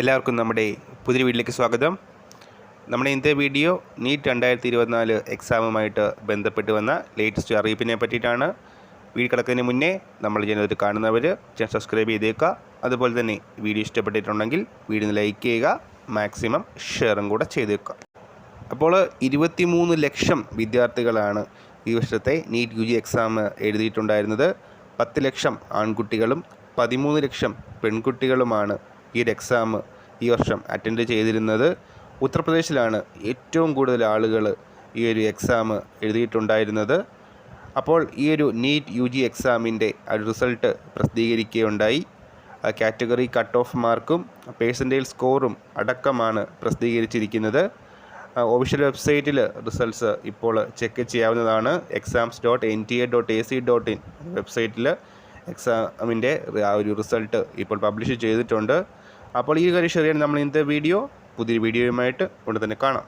എല്ലാവർക്കും നമ്മുടെ പുതിയ വീഡിയോയിലേക്ക് സ്വാഗതം. നമ്മുടെ ഇന്നത്തെ വീഡിയോ നീറ്റ് 2024 എക്സാമുമായിട്ട് ബന്ധപ്പെട്ട് വന്ന ലേറ്റസ്റ്റ് അറിയിപ്പിനെ പറ്റിയിട്ടാണ്. വീഡിയോ കിടക്കുന്നതിന് മുന്നേ നമ്മൾ ചെയ്യുന്നത് കാണുന്നവർ ചാനൽ സബ്സ്ക്രൈബ് ചെയ്തേക്കുക. അതുപോലെ തന്നെ വീഡിയോ ഇഷ്ടപ്പെട്ടിട്ടുണ്ടെങ്കിൽ വീഡിയോ ലൈക്ക് ചെയ്യുക, മാക്സിമം ഷെയറും കൂടെ ചെയ്തേക്കുക. അപ്പോൾ 23 ലക്ഷം വിദ്യാർത്ഥികളാണ് ഈ വർഷത്തെ നീറ്റ് UG എക്സാം എഴുതിയിട്ടുണ്ടായിരുന്നത്. 10 ലക്ഷം ആൺകുട്ടികളും 13 ലക്ഷം പെൺകുട്ടികളുമാണ് ഈ ഒരു എക്സാം ഈ വർഷം അറ്റൻഡ് ചെയ്തിരുന്നത്. ഉത്തർപ്രദേശിലാണ് ഏറ്റവും കൂടുതൽ ആളുകൾ ഈ ഒരു എക്സാം എഴുതിയിട്ടുണ്ടായിരുന്നത്. അപ്പോൾ ഈ ഒരു നീറ്റ് UG എക്സാമിൻ്റെ റിസൾട്ട് പ്രസിദ്ധീകരിക്കുകയുണ്ടായി. കാറ്റഗറി കട്ട് ഓഫ് മാർക്കും പേഴ്സൻറ്റേജ് സ്കോറും അടക്കമാണ് പ്രസിദ്ധീകരിച്ചിരിക്കുന്നത്. ഒഫീഷ്യൽ വെബ്സൈറ്റിൽ റിസൾട്ട്സ് ഇപ്പോൾ ചെക്ക് ചെയ്യാവുന്നതാണ്. exams.nta.ac.in വെബ്സൈറ്റിൽ എക്സാമിൻ്റെ ആ ഒരു റിസൾട്ട് ഇപ്പോൾ പബ്ലിഷ് ചെയ്തിട്ടുണ്ട്. അപ്പോൾ ഈ കാര്യം ശരിയാണ്. നമ്മൾ ഇന്നത്തെ പുതിയൊരു വീഡിയോയുമായിട്ട് ഉടൻ തന്നെ കാണാം.